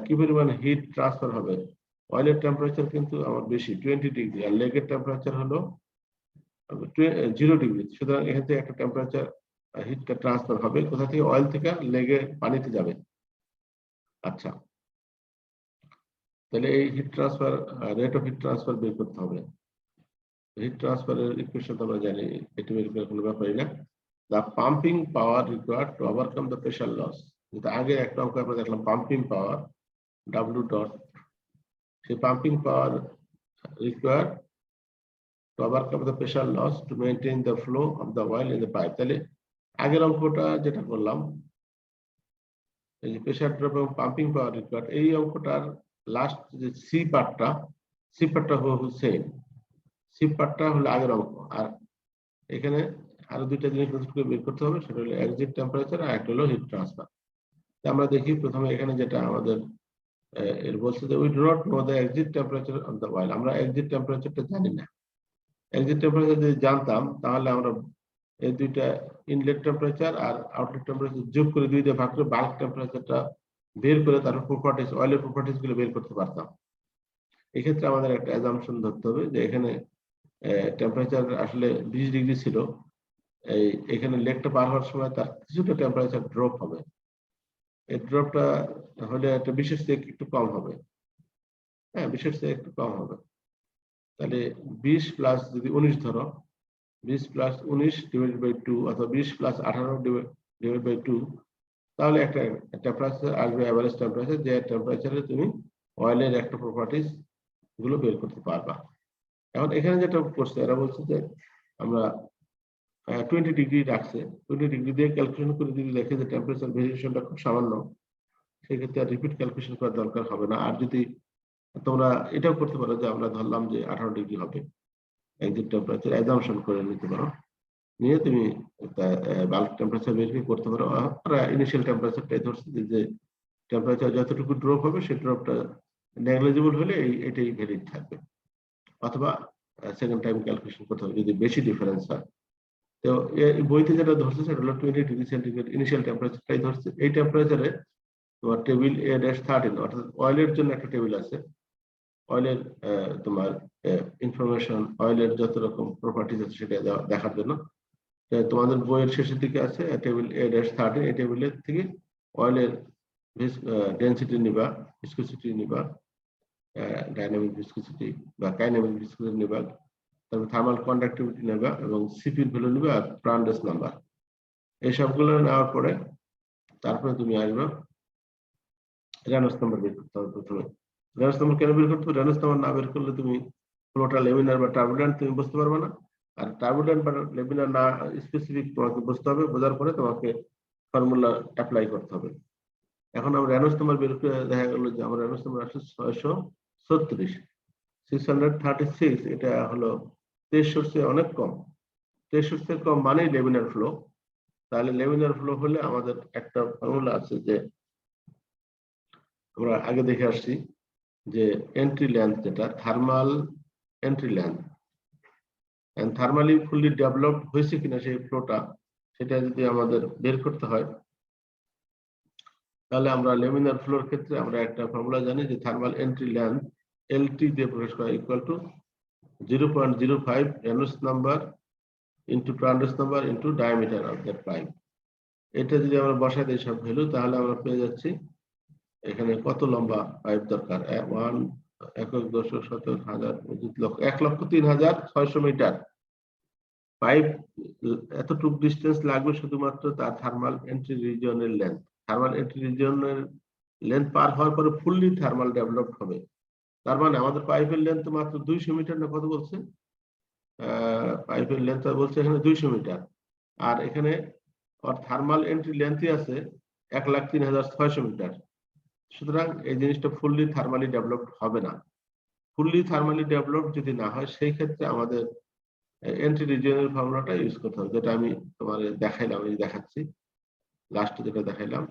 কি পরিমাণ হিট ট্রান্সফার হবে। অয়েলের টেম্পারেচার কিন্তু আমার বেশি 20°, আর লেকের টেম্পারেচার হলো 0°। সুতরাং এখান থেকে একটা টেম্পারেচার হিটটা ট্রান্সফার হবে কোথা থেকে, অয়েল থেকে লেগে পানিতে যাবে। আচ্ছা, তাহলে এই heat transfer, rate of heat transfer বের করতে হবে। হিট ট্রান্সফারের ইকুয়েশন আমরা জানি, এটি বের করার কোনো ব্যাপারই না। The pumping power required to overcome the pressure loss. যেটা আগে একটা অঙ্ক আমরা দেখলাম, পাম্পিং পাওয়ার W ডট, সেই pumping power required to overcome the pressure loss to maintain the flow of the oil in the pipe. তাহলে আগের অঙ্কটা যেটা করলাম, এই যে প্রেসার ড্রপ এবং পাম্পিং পাওয়ার রিকোয়ার্ড, এই অঙ্কটার লাস্ট যে সি পার্টটা হলো সেম। সি পার্টটা হলো আগের অঙ্ক। আর এখানে আরো দুইটা জিনিস বের করতে হবে, সেটা হলো এক্সিট টেম্পারেচার আর একটা হলো হিট ট্রান্সফার। আমরা দেখি প্রথমে এখানে যেটা আমাদের এর বলছে যে we do not know the exit temperature of the oil. আমরা এক্সিট টেম্পারেচারটা জানি না। এক্সিট টেম্পারেচার যদি জানতাম তাহলে আমরা এই দুইটা ইনলেট টেম্পারেচার আর আউটলেট টেম্পারেচার যোগ করে 2 দিয়ে ভাগ করে বাল্ক টেম্পারেচারটা বের করে তারপর প্রপার্টিজ, অয়েলের প্রপার্টিজ গুলো বের করতে পারতাম। এক্ষেত্রে আমাদের একটা অ্যাজাম্পশন ধরতে হবে যে এখানে টেম্পারেচার আসলে 20° ছিল, এখানে লেকটা পার হওয়ার সময় তার কিছুটা টেম্পারেচার ড্রপ হবে। এই ড্রপটা হলে একটা বিশেষ থেকে একটু কম হবে, হ্যাঁ বিশেষ থেকে একটু কম হবে। তাহলে 20 প্লাস যদি 19 ধরো, 20 প্লাস 19 ডিভাইডেড বাই 2 অথবা 20 প্লাস 18 ডিভাইডেড বাই 2, তাহলে একটা টেম্পারেচার আসবে, এভারেজ টেম্পারেচার, যে টেম্পারেচারে তুমি অয়েলের একটা প্রপার্টিজ গুলো বের করতে পারবা। এখন এখানে যেটা করছে এরা বলছে যে আমরা 20° রাখছে, 20° দিয়ে ক্যালকুলেশন করে যদি দেখে যে টেম্পারেচার ভেরিয়েশনটা খুব সামান্য, সেক্ষেত্রে আর রিপিট ক্যালকুলেশন করার দরকার হবে না। আর যদি তোমরা এটাও করতে পারো যে আমরা ধরলাম যে 18° হবে, এক্সিট টেম্পারেচার অ্যাজাম্পশন করে নিতে পারো, নিয়ে তুমি বাল্ক টেম্পারেচার বের করতে পারো। আমরা ইনিশিয়াল টেম্পারেচারটাই ধরছি যে টেম্পারেচার যতটুকু ড্রপ হবে সেই ড্রপটা নেগলিজিবল হলে এটাই ভ্যালিড থাকবে। অথবা সেকেন্ড টাইম ক্যালকুলেশন করতে হবে যদি বেশি ডিফারেন্স হয়। তো এই বইতে যেটা ধরছে সেটা হলো 20 ডিগ্রি সেন্টিগ্রেড ইনিশিয়াল টেম্পারেচারটাই ধরছে। এই টেম্পারেচারে তোমার টেবিল A-13 অর্থাৎ অয়েলের জন্য একটা টেবিল আছে। অয়েলের তোমার ইনফরমেশন, অয়েলের যত রকম প্রপার্টিজ আছে সেটা দেখার জন্য তোমাদের বইয়ের শেষের দিকে আছে টেবিল A-13। এই টেবিলের থেকে অয়েলের ডেনসিটি নিবা, ভিসকোসিটি নিবা, ডাইনামিক ভিসকোসিটি বা কাইনেমিক ভিসকোসিটি নিবা, তারপর থার্মাল কন্ডাক্টিভিটি নেবা এবং সিপির ভ্যালু নেবে আর প্রান্ডেস নাম্বার। এই সবগুলো নেওয়ার পরে তারপরে তুমি আসবে রেনল্ডস নাম্বার বের করতে হবে। প্রথমে রেনল্ডস নাম্বার কেন বের করতে হবে? রেনল্ডস নাম্বার না বের করলে তুমি ফ্লোটা লেমিনার বা টার্বুলেন্ট তুমি বুঝতে পারবে না। আর টার্বুলেন্ট বা লেমিনার না স্পেসিফিক তোমাকে বুঝতে হবে, বোঝার পরে তোমাকে ফর্মুলা অ্যাপ্লাই করতে হবে। এখন আমরা রেনল্ডস নাম্বার বের করে দেখা গেল যে আমার রেনল্ডস নাম্বার আসলে 636, 636। এটা হলো 63 অনেক কম। 63 কম মানেই লেমিনার ফ্লো। তাহলে লেমিনার ফ্লো হলে আমাদের একটা ফর্মুলা আছে যে আমরা আগে দেখে আসছি যে এন্ট্রি লেন্থ, যেটা thermal entry length, thermally fully developed হয়েছে কিনা সেই ফ্লোটা, সেটা যদি আমাদের বের করতে হয় তাহলে আমরা লেমিনার ফ্লোর ক্ষেত্রে আমরা একটা ফর্মুলা জানি যে থার্মাল এন্ট্রি লেন্থ এলটি দিয়ে প্রকাশ করা equal to 0.05 Reynolds number into Prandtl number into diameter of that pipe. এটা যদি আমরা বসাই দিই সব ভ্যালু, তাহলে আমরা পেয়ে যাচ্ছি এখানে কত লম্বা পাইপ দরকার। 1,10,17,000 মিটার পাইপ। এতটুকু ডিস্টেন্স লাগবে শুধুমাত্র তার থার্মাল এন্ট্রি রিজিয়নের লেন্থ। থার্মাল এন্ট্রি রিজিয়নের লেন্থ পার হওয়ার পরে ফুললি থার্মাল ডেভেলপড হবে। তার মানে আমাদের পাইপের লেন্থ মাত্র 200 মিটার না কত বলছে? পাইপের লেন্থ বলছে এখানে 200 মিটার, আর এখানে থার্মাল এন্ট্রি লেন্থই আছে 1,03,600 মিটার। সুতরাং এই জিনিসটা ফুললি থার্মালি ডেভেলপড হবে না। ফুললি থার্মালি ডেভেলপড যদি না হয় সেই ক্ষেত্রে আমাদের এন্ট্রি রিজিয়নের ফর্মুলাটা ইউজ করতে হবে, যেটা আমি তোমার দেখাইলাম, এই দেখাচ্ছি লাস্টে যেটা দেখাইলাম।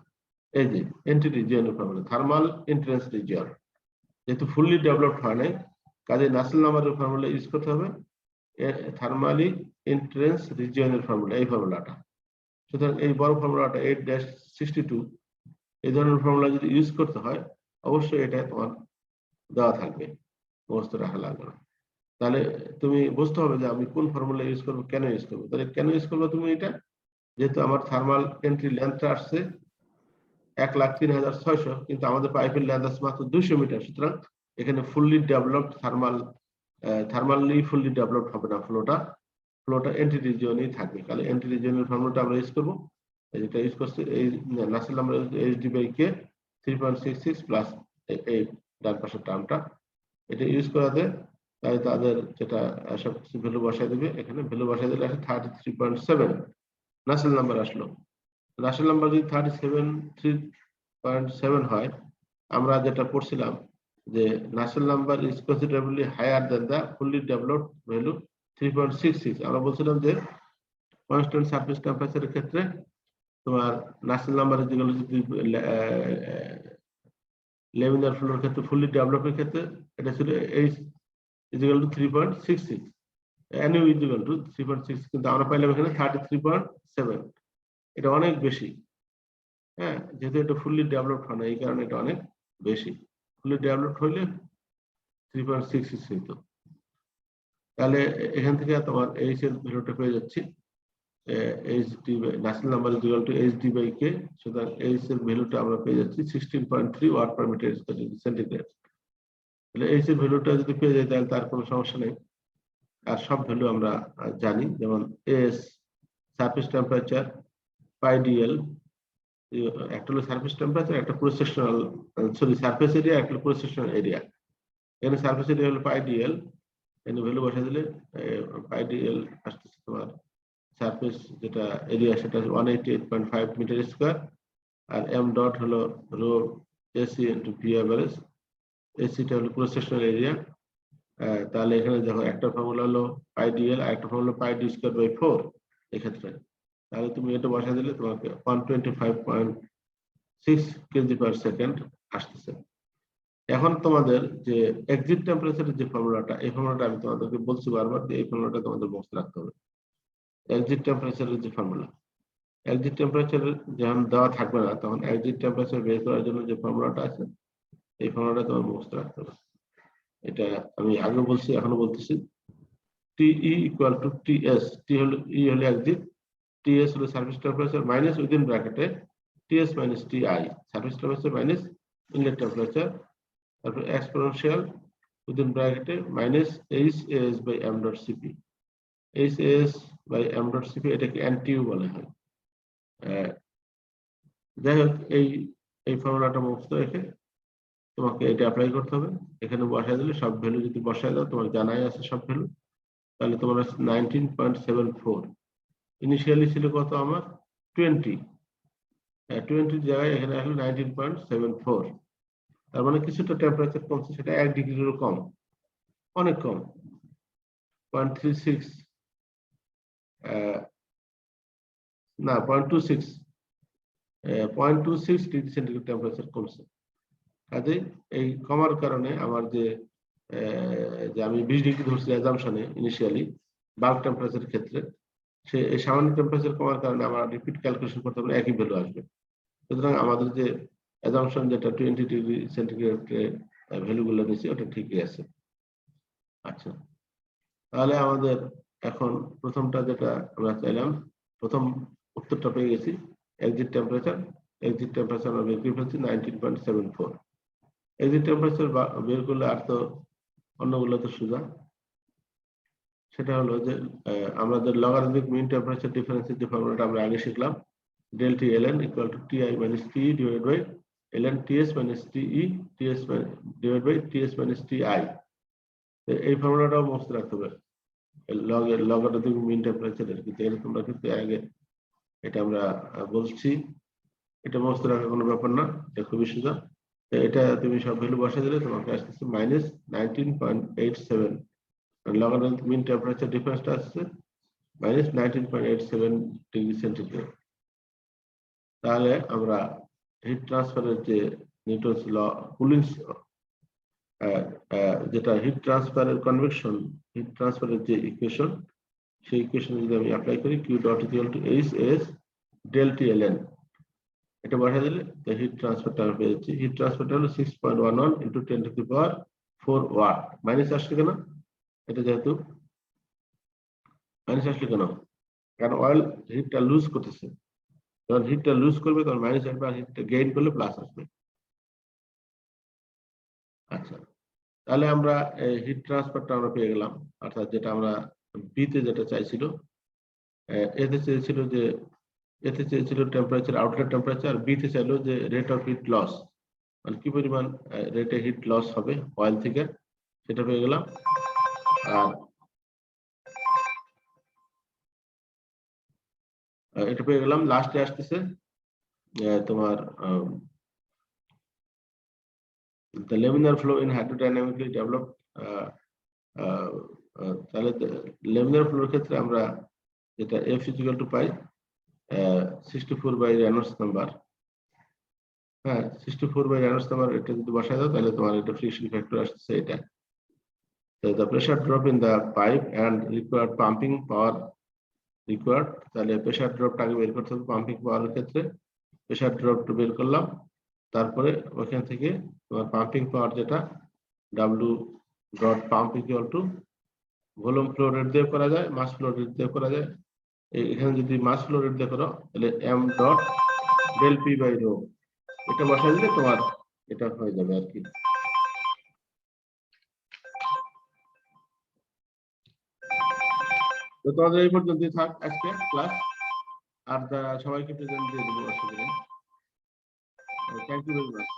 এই যে এন্ট্রি রিজিয়নের ফর্মুলা থার্মাল এন্ট্রেন্স রিজিয়ন, যেহেতু ফুললি ডেভেলপড হয় নাই, কাজে নাসেল নাম্বারের ফর্মুলা ইউজ করতে হবে থার্মালি এন্ট্রেন্স রিজিয়নের ফর্মুলা, এই ফর্মুলাটা। সুতরাং এই বড় ফর্মুলাটা 8-62, এই ধরনের ফর্মুলা যদি ইউজ করতে হয় অবশ্যই এটা তোমার দেওয়া থাকবে, মুখস্থ রাখা লাগবে না। তাহলে তুমি বুঝতে হবে যে আমি কোন ফর্মুলা ইউজ করবো, কেন ইউজ করবো। তাহলে কেন ইউজ করবো তুমি এটা? যেহেতু আমার থার্মাল এন্ট্রি লেন্থটা আসছে 1,03,600, কিন্তু আমাদের পাইপের লেন্থ আছে মাত্র 200 মিটার। সুতরাং এখানে fully developed thermally fully developed হবে না ফ্লোটা এন্ট্রি রিজিয়নেই থাকবে। তাহলে এন্ট্রি রিজিয়নের ফর্মুলাটা আমরা ইউজ করবো, যেটা ইউজ করছি এই নাসেল নাম্বার HD/K 3.66 প্লাস এই ডান পাশের টার্মটা, এটা ইউজ করাতে তাই তাদের যেটা সবকিছু ভ্যালু বসাই দেবে। এখানে ভ্যালু বসাই দিলে আসে 33.7 নাসেল নাম্বার আসলো। নাসেল নাম্বার যদি 3.7 হয়, আমরা যেটা পড়ছিলাম যে Nusselt number is considerably higher than the fully developed value 3.66। আমরা বলছিলাম যে কনস্ট্যান্ট সারফেস টেম্পারেচারের ক্ষেত্রে তোমার নাসেল নাম্বারের যেগুলো যদি লেমিনার ফ্লোর ক্ষেত্রে ফুললি ডেভেলপের ক্ষেত্রে এটা ছিল H = 3.66, NU = 3.6, কিন্তু আমরা পাইলাম এখানে 33.7। এটা অনেক বেশি। হ্যাঁ, যেহেতু এটা ফুললি ডেভেলপড হয় না, এই কারণে এটা অনেক বেশি। ফুললি ডেভেলপড হইলে 3.66 হইতো। তাহলে এখান থেকে তোমার H এর ভ্যালুটা পেয়ে যাচ্ছি নাসেল নাম্বার HD/K। সুতরাং H এর ভ্যালুটা আমরা পেয়ে যাচ্ছি 16.3 watt per metre square degree centigrade. তাহলে H এর ভ্যালুটা যদি পেয়ে যাই তাহলে তার কোনো সমস্যা নেই। আর সব ভ্যালু আমরা জানি, যেমন S সারফেস টেম্পারেচার, πdl, একটা হলো সারফেস টেম্পারেচার, একটা ক্রস সেকশনাল সারফেস এরিয়া, একটা ক্রস সেকশনাল এরিয়া। এখানে সারফেস এরিয়া হলো πdl, এখানে ভ্যালু বসা দিলে πdl আসতেছে তোমার সারফেস যেটা এরিয়া সেটা 188.5 মিটার স্কয়ার, আর m ডট হলো rho AC into V average. এসিটা হলো ক্রস সেকশনাল এরিয়া। তাহলে এখানে দেখো একটা ফর্মুলা হলো πdl আর একটা ফর্মুলা πd²/4 এক্ষেত্রে। তাহলে তুমি এটা বসা দিলে তোমাকে 125.6 কেজি পার সেকেন্ড আসতেছে। এখন তোমাদের যে এক্সিট টেম্পারেচারের যে ফর্মুলাটা, এই ফর্মুলাটা আমি তোমাদেরকে বলছি বারবার যে এই ফর্মুলাটা তোমাদের মুখস্থ রাখতে হবে। এক্সিট টেম্পারেচারের যে ফর্মুলা, এক্সিট টেম্পারেচার যখন দেওয়া থাকবে না তখন এক্সিট টেম্পারেচার বের করার জন্য যে ফর্মুলাটা আছে এই ফর্মুলাটা তোমার মুখস্থ রাখতে হবে। এটা আমি আগে বলছি, এখনো বলতেছি। TE equal to TS, T হলো ই হলো এক্সিট, TS হলো সারফেস টেম্পারেচার মাইনাস উইদিন ব্র্যাকেটে TS minus TI, surface temperature minus inlet temperature, তারপর এক্সপোনেনশিয়াল উইদিন ব্র্যাকেটে minus HAS by m dot CP, HAS by m dot CP এটাকে NTU বলা হয়। যাই হোক, এই ফর্মুলাটা মুখস্থ রেখে তোমাকে এটা অ্যাপ্লাই করতে হবে। এখানে বসায় দিলে সব ভ্যালু যদি বসায় দাও, তোমার জানাই আছে সব ভ্যালু, তাহলে তোমার 19.74। ইনিশিয়ালি ছিল কত আমার 20, 20 জায়গায় এখানে আসলে 19.74। তার মানে কিছুটা টেম্পারেচার কমছে, সেটা 1 ডিগ্রিরও কম, অনেক কম, 0.36 না 0.26 0.26 ডিগ্রি সেন্টিগ্রেড টেম্পারেচার কমছে। কাজে এই কমার কারণে আমার যে আমি 20 ডিগ্রি ধরছি অ্যাজাম্পশনে ইনিশিয়ালি বাল্ক টেম্পারেচারের ক্ষেত্রে, সে এই সামান্য টেম্পারেচার কমার কারণে আমার রিপিট ক্যালকুলেশন করতে হবে, একই ভ্যালু আসবে। সুতরাং আমাদের যে অ্যাজাম্পশন যেটা 20 ডিগ্রি সেন্টিগ্রেড ভ্যালুগুলো নিয়েছি ওটা ঠিকই আছে। আচ্ছা, তাহলে আমাদের এখন প্রথমটা যেটা আমরা চাইলাম, প্রথম উত্তরটা পেয়ে গেছি। এক্সিট টেম্পারেচার আমরা বের করে ফেলছি 19.74। এক্সিট টেম্পারেচার বের করলে আর তো অন্যগুলো তো সোজা। সেটা হলো যে আমাদের লগারিদমিক মিন টেম্পারেচার ডিফারেন্সের যে ফর্মুলাটা আমরা আগে শিখলাম, del T ln equal to Ti minus Te divided by ln Ts minus Te Ts divided by Ts minus Ti। এই ফর্মুলাটাও মুখস্থ রাখতে হবে লগারিদমিক মিন টেম্পারেচারের। কিন্তু এটা তোমরা কিন্তু আগে এটা আমরা বলছি, এটা মুখস্থ রাখার কোনো ব্যাপার না, এটা খুবই সোজা। এটা তুমি সব ভ্যালু বসা দিলে তোমাকে আসতেছে মাইনাস 19.87। লগারিদমিক মিন টেম্পারেচার ডিফারেন্সটা আসছে মাইনাস 19.87 ডিগ্রি সেন্টিগ্রেড। তাহলে আমরা হিট ট্রান্সফারের যে নিউটনস ল, কুলিং যেটা হিট ট্রান্সফারের কনভেকশন, হিট ট্রান্সফারের যে ইকুয়েশন, সেই ইকুয়েশন যদি আমি অ্যাপ্লাই করি, Q dot equal to HAS del T ln, এটা বসা দিলে হিট ট্রান্সফারটা আমি পেয়ে যাচ্ছি। হিট ট্রান্সফারটা হলো 6.11 × 10⁴ ওয়াট। মাইনাস আসলে কেন? এটা যেহেতু মাইনাস আসলে কেন? কারণ অয়েল হিটটা লুজ করতেছে, যখন হিটটা লুজ করবে তখন মাইনাস আসবে, আর হিটটা গেইন করলে প্লাস আসবে। আচ্ছা, তাহলে আমরা হিট ট্রান্সফারটা আমরা পেয়ে গেলাম, অর্থাৎ যেটা আমরা বিতে যেটা চাইছিল, এতে চেয়েছিল টেম্পারেচার, আউটলেট টেম্পারেচার, বিতে চাইলো যে রেট অফ হিট লস, মানে কি পরিমাণ রেটে হিট লস হবে অয়েল থেকে, সেটা পেয়ে গেলাম। আর এটা পেয়ে গেলাম। লাস্টে আসতেছে তোমার the laminar flow in hydrodynamically developed, তাহলে লেমিনার ফ্লোর ক্ষেত্রে আমরা যেটা F equal to pi 64 by Reynolds number. হ্যাঁ, 64 বাই রেনল্ডস নাম্বার, এটা যদি বসায় দাও তাহলে তোমার এটা ফ্রিকশন ফ্যাক্টর আসছে এটা। the pressure drop in the pipe and required pumping power required, তাহলে প্রেসার ড্রপটা আগে বের করতে হবে। পাম্পিং পাওয়ারের ক্ষেত্রে প্রেসার ড্রপটা বের করলাম, তারপরে ওখান থেকে তোমার পাম্পিং পাওয়ার যেটা W dot pump equal to volume flow rate দিয়ে করা যায়, মাস ফ্লো রেট দিয়ে করা যায়। এখানে যদি মাস ফ্লো রেট দিয়ে করো তাহলে m dot del P by rho, এটা বসাই দিলে তোমার এটা হয়ে যাবে আর কি। তো তোমাদের এই পর্যন্তই থাক আজকে ক্লাস, আর সবাইকে প্রেজেন্ট দিয়ে দেবো অসুবিধা নেই। Thank you very much.